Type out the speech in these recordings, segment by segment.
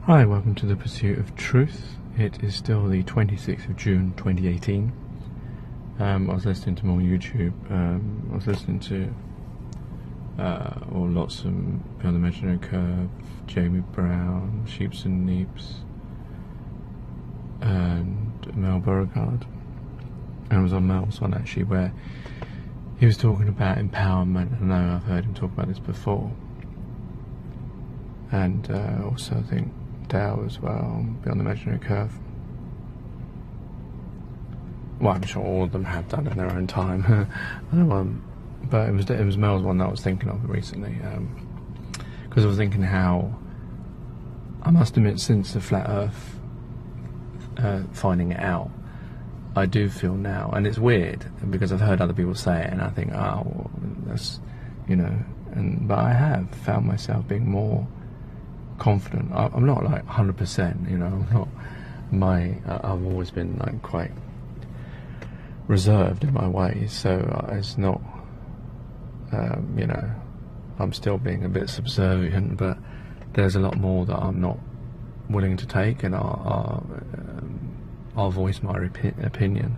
Hi, welcome to the Pursuit of Truth. It is still the 26th of June 2018. I was listening to more YouTube. I was listening to lots of Beyond the Imaginary Curve, Jamie Brown, Sheeps and Neeps, and Mel Beauregard. And it was on Mel's one actually, where he was talking about empowerment. I know I've heard him talk about this before. And also I think Dow as well, Beyond the Imaginary Curve. Well, I'm sure all of them have done in their own time. But it was Mel's one that I was thinking of recently, because I was thinking how, I must admit, since the flat Earth finding it out, I do feel now, and it's weird because I've heard other people say it, and I think, oh, well, that's, but I have found myself being more confident. I'm not like 100%, I'm not I've always been like quite reserved in my ways, so it's not, I'm still being a bit subservient, but there's a lot more that I'm not willing to take, and I'll voice my opinion.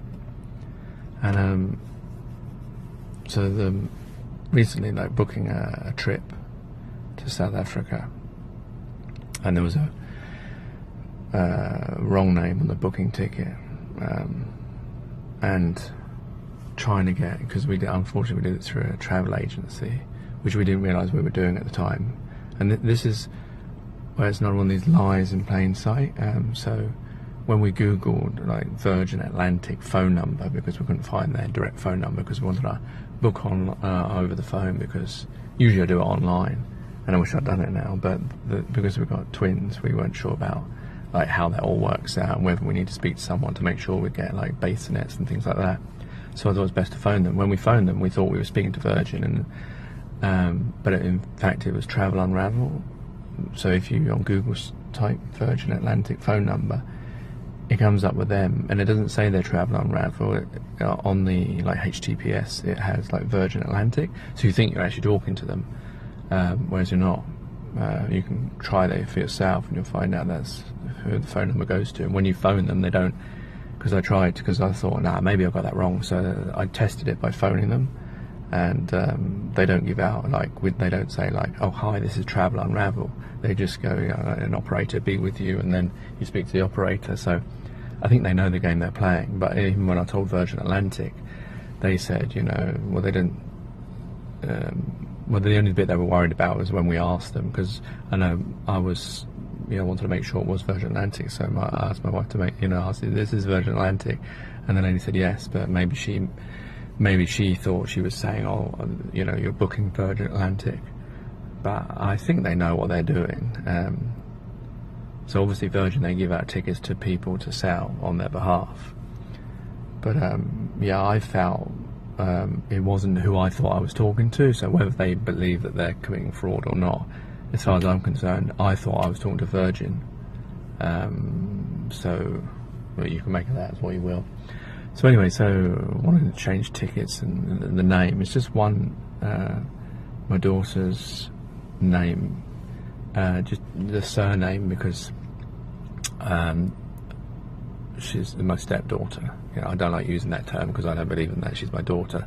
And so recently, like, booking a trip to South Africa, and there was a wrong name on the booking ticket, and trying to get, because unfortunately we did it through a travel agency, which we didn't realise we were doing at the time, and this is where it's not one of these lies in plain sight. So when we googled like Virgin Atlantic phone number, because we couldn't find their direct phone number, because we wanted to book on over the phone, because usually I do it online, and I wish I'd done it now, but because we've got twins, we weren't sure about like how that all works out, and whether we need to speak to someone to make sure we get like basonets and things like that. So I thought it was best to phone them. When we phoned them, we thought we were speaking to Virgin, and but in fact it was Travel Unravel. So if you on Google type Virgin Atlantic phone number, it comes up with them, and it doesn't say they're Travel Unravel. On the like HTTPS, it has like Virgin Atlantic, so you think you're actually talking to them, whereas you're not. You can try that for yourself, and you'll find out that's who the phone number goes to. And when you phone them, they don't. Because I tried, because I thought, maybe I got that wrong. So I tested it by phoning them, and they don't give out they don't say like, oh hi, this is Travel Unravel. They just go, an operator be with you, and then you speak to the operator. So I think they know the game they're playing. But even when I told Virgin Atlantic, they said, well, they didn't. Well, the only bit they were worried about was when we asked them, because I know I was, wanted to make sure it was Virgin Atlantic, so I asked my wife to ask, this is Virgin Atlantic, and the lady said yes, but maybe she thought she was saying, oh, you're booking Virgin Atlantic, but I think they know what they're doing. So obviously Virgin, they give out tickets to people to sell on their behalf, but I felt it wasn't who I thought I was talking to. So whether they believe that they're committing fraud or not, as far as I'm concerned, I thought I was talking to Virgin. So you can make of that as what you will. So anyway, so wanted to change tickets, and the name, it's just one, my daughter's name, just the surname, because she's my stepdaughter. I don't like using that term because I don't believe in that. She's my daughter,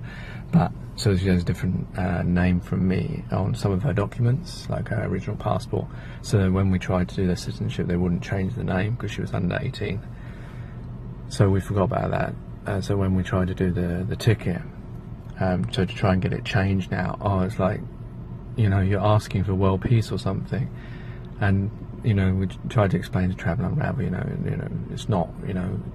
but so she has a different name from me on some of her documents, like her original passport. So when we tried to do their citizenship, they wouldn't change the name because she was under 18. So we forgot about that. So when we tried to do the ticket, so to try and get it changed now, it's like, you're asking for world peace or something. And we tried to explain to Travel Unravel, it's not,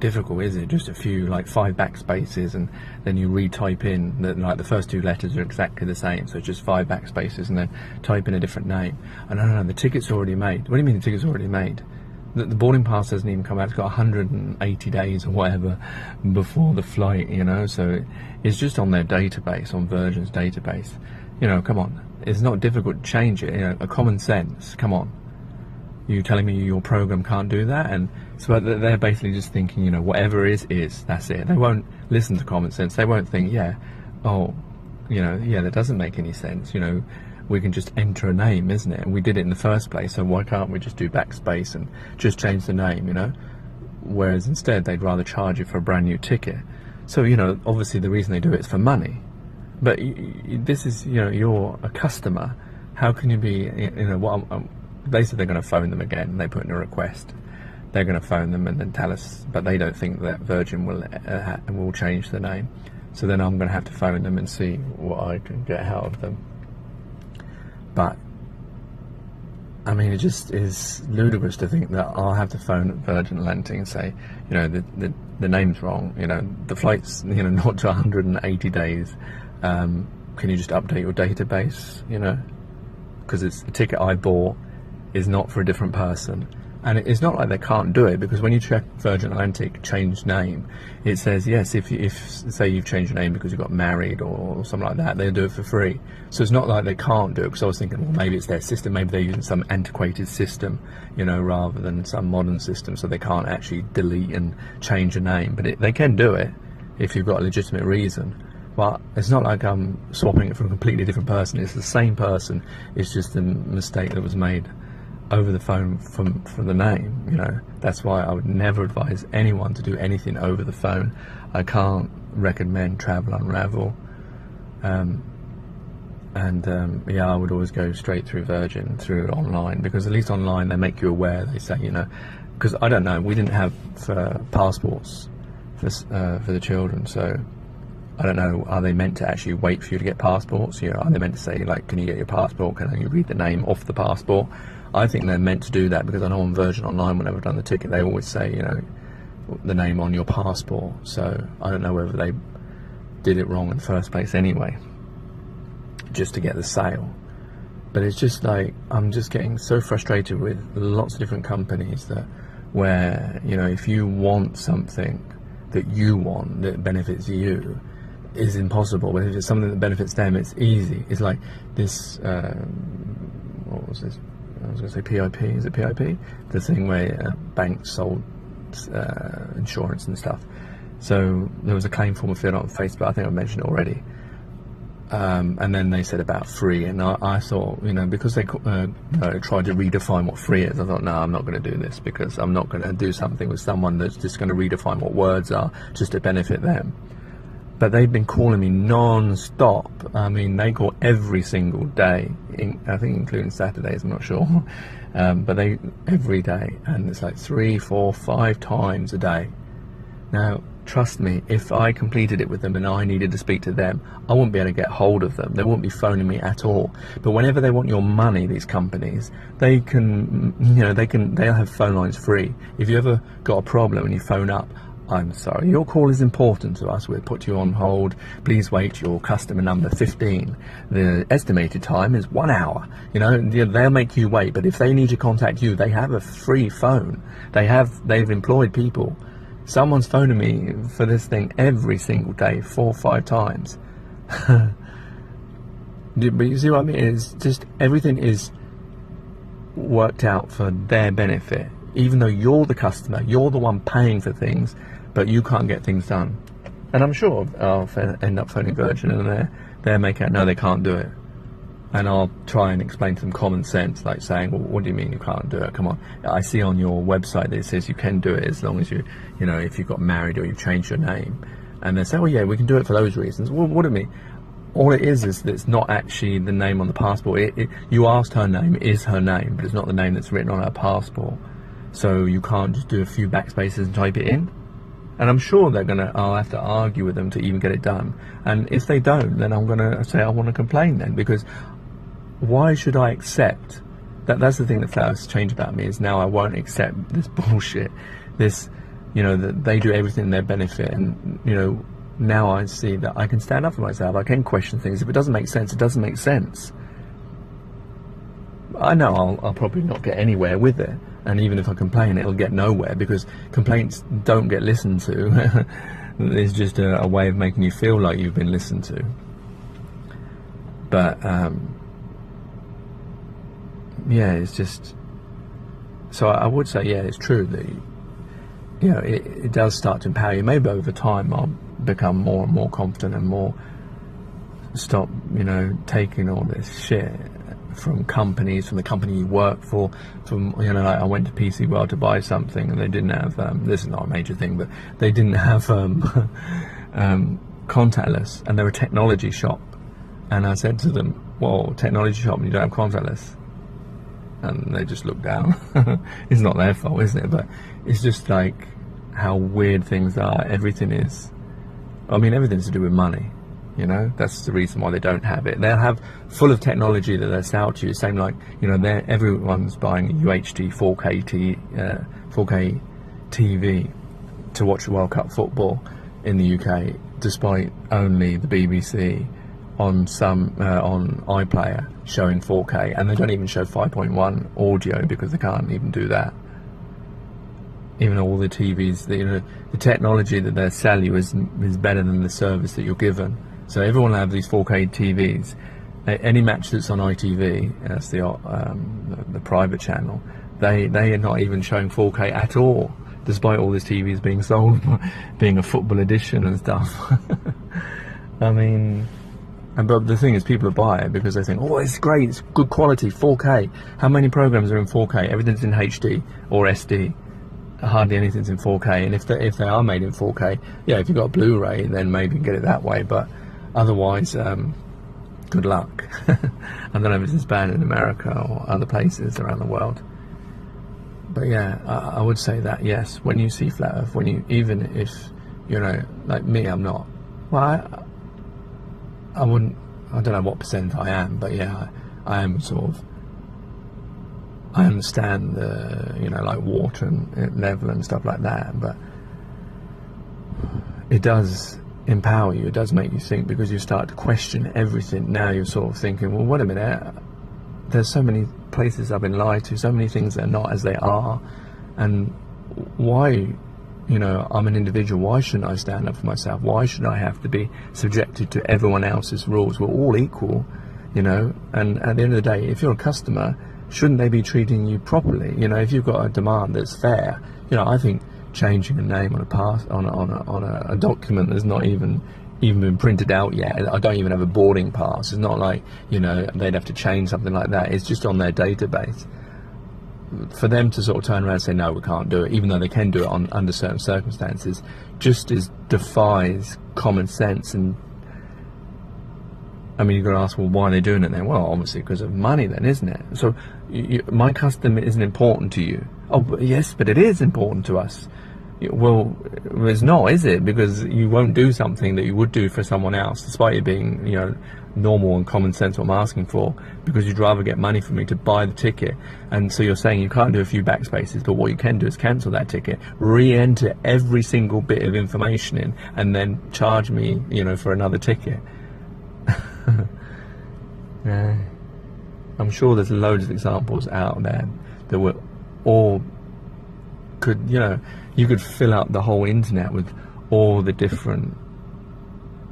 difficult, is it? Just a few, like 5 backspaces, and then you retype in the first 2 letters are exactly the same, so it's just 5 backspaces, and then type in a different name. And no, the ticket's already made. What do you mean the ticket's already made? The boarding pass doesn't even come out. It's got 180 days or whatever before the flight, so it's just on their database, on Virgin's database. Come on, it's not difficult to change it. A common sense, come on. You telling me your program can't do that? And so they're basically just thinking, whatever is, that's it. They won't listen to common sense. They won't think, that doesn't make any sense. we can just enter a name, isn't it? And we did it in the first place, so why can't we just do backspace and just change the name, you know? Whereas instead they'd rather charge you for a brand new ticket. So, you know, obviously the reason they do it is for money. But this is, you know, you're a customer. How can you be, you know, they said they're going to phone them again. They put in a request. They're going to phone them and then tell us, but they don't think that Virgin will change the name. So then I'm going to have to phone them and see what I can get out of them. But I mean, it just is ludicrous to think that I'll have to phone Virgin Atlantic and say, you know, the name's wrong. You know, the flight's, you know, not to 180 days. Can you just update your database? You know, because it's the ticket I bought is not for a different person. And it's not like they can't do it, because when you check Virgin Atlantic change name, it says yes, if say you've changed your name because you got married or something like that, they'll do it for free. So it's not like they can't do it, because I was thinking, well, maybe it's their system, maybe they're using some antiquated system, you know, rather than some modern system, so they can't actually delete and change a name. But they can do it if you've got a legitimate reason. But it's not like I'm swapping it for a completely different person. It's the same person. It's just a mistake that was made over the phone for the name, you know. That's why I would never advise anyone to do anything over the phone. I can't recommend Travel Unravel, yeah, I would always go straight through Virgin, through online, because at least online they make you aware. They say, you know, because I don't know, we didn't have passports for the children, so I don't know, are they meant to actually wait for you to get passports? You know, are they meant to say, like, can you get your passport, can you read the name off the passport? I think they're meant to do that, because I know on Virgin Online, whenever I've done the ticket, they always say, you know, the name on your passport. So I don't know whether they did it wrong in the first place anyway, just to get the sale. But it's just like, I'm just getting so frustrated with lots of different companies that, where, you know, if you want something that you want that benefits you, is impossible. But if it's something that benefits them, it's easy. It's like this, what was this? I was going to say PIP. Is it PIP? The thing where banks sold insurance and stuff. So there was a claim form filled out on Facebook. I think I mentioned it already. And then they said about free, and I thought, you know, because they tried to redefine what free is, I thought, no, I'm not going to do this, because I'm not going to do something with someone that's just going to redefine what words are just to benefit them. But they've been calling me non-stop. I mean, they call every single day, I think including Saturdays, I'm not sure. But they, every day, and it's like 3, 4, 5 times a day. Now, trust me, if I completed it with them and I needed to speak to them, I wouldn't be able to get hold of them. They wouldn't be phoning me at all. But whenever they want your money, these companies, they can, you know, they'll have phone lines free. If you ever got a problem and you phone up, I'm sorry, your call is important to us. We'll put you on hold. Please wait, your customer number 15. The estimated time is 1 hour. You know, they'll make you wait. But if they need to contact you, they have a free phone. They've employed people. Someone's phoning me for this thing every single day, 4 or 5 times. But you see what I mean? It's just, everything is worked out for their benefit. Even though you're the customer, you're the one paying for things, but you can't get things done. And I'm sure I'll end up phoning Virgin, and they'll make out, no, they can't do it. And I'll try and explain to them common sense, like saying, well, what do you mean you can't do it? Come on. I see on your website that it says you can do it as long as you know, if you got married or you've changed your name. And they say, well, yeah, we can do it for those reasons. Well, what do you mean? All it is that it's not actually the name on the passport. You asked her name, is her name, but it's not the name that's written on her passport. So you can't just do a few backspaces and type it in. And I'm sure I'll have to argue with them to even get it done. And if they don't, then I'm gonna say I want to complain then, because why should I accept that? That's the thing that's changed about me, is now I won't accept this bullshit. This, you know, that they do everything in their benefit, and, you know, now I see that I can stand up for myself. I can question things. If it doesn't make sense, it doesn't make sense. I know I'll probably not get anywhere with it, and even if I complain, it'll get nowhere, because complaints don't get listened to. It's just a way of making you feel like you've been listened to. But yeah, it's just, so I would say, yeah, it's true that, you know, it does start to empower you. Maybe over time I'll become more and more confident and more stop, you know, taking all this shit from companies, from the company you work for, from, you know, like I went to PC World to buy something and they didn't have, this is not a major thing, but they didn't have contactless, and they're a technology shop, and I said to them, well, technology shop and you don't have contactless? And they just looked down. It's not their fault, is it? But it's just like how weird things are. Everything is, I mean, everything's to do with money. You know, that's the reason why they don't have it. They'll have full of technology that they'll sell to you. Same like, you know, everyone's buying a UHD 4K TV to watch the World Cup football in the UK, despite only the BBC on some on iPlayer showing 4K, and they don't even show 5.1 audio because they can't even do that. Even all the TVs, you know, the technology that they sell you is better than the service that you're given. So everyone will have these 4K TVs. Any match that's on ITV, that's the private channel, they are not even showing 4K at all, despite all these TVs being sold, being a football edition and stuff. I mean, but the thing is, people buy it because they think, oh, it's great, it's good quality, 4K. How many programs are in 4K? Everything's in HD or SD. Hardly anything's in 4K. And if they are made in 4K, yeah, if you've got a Blu-ray, then maybe you can get it that way. But otherwise, good luck. I don't know if it's as bad in America or other places around the world. But yeah, I would say that, yes, when you see flat Earth, even if, you know, like me, I'm not. Well, I wouldn't, I don't know what percent I am, but yeah, I am sort of, I understand the, you know, like water and level and stuff like that, but it does empower you, it does make you think, because you start to question everything. Now you're sort of thinking, well, wait a minute, there's so many places I've been lied to, so many things that are not as they are, and why, you know, I'm an individual, why shouldn't I stand up for myself? Why should I have to be subjected to everyone else's rules? We're all equal, you know, and at the end of the day, if you're a customer, shouldn't they be treating you properly? You know, if you've got a demand that's fair, you know, I think changing a name on a document that's not even been printed out yet, I don't even have a boarding pass, it's not like, you know, they'd have to change something like that, it's just on their database. For them to sort of turn around and say, no, we can't do it, even though they can do it under certain circumstances, just defies common sense. And I mean, you've got to ask, well, why are they doing it then? Well, obviously because of money then, isn't it? So my custom isn't important to you. Oh, but yes, but it is important to us. Well, it's not, is it? Because you won't do something that you would do for someone else, despite it being, you know, normal and common sense what I'm asking for, because you'd rather get money from me to buy the ticket. And so you're saying you can't do a few backspaces, but what you can do is cancel that ticket, re-enter every single bit of information in, and then charge me, you know, for another ticket. Yeah. I'm sure there's loads of examples out there that were all could, you know, you could fill up the whole internet with all the different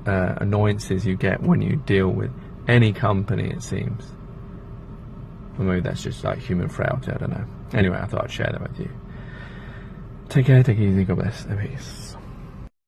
annoyances you get when you deal with any company, it seems. Or maybe that's just like human frailty, I don't know. Anyway, I thought I'd share that with you. Take care, take it easy, God bless, peace.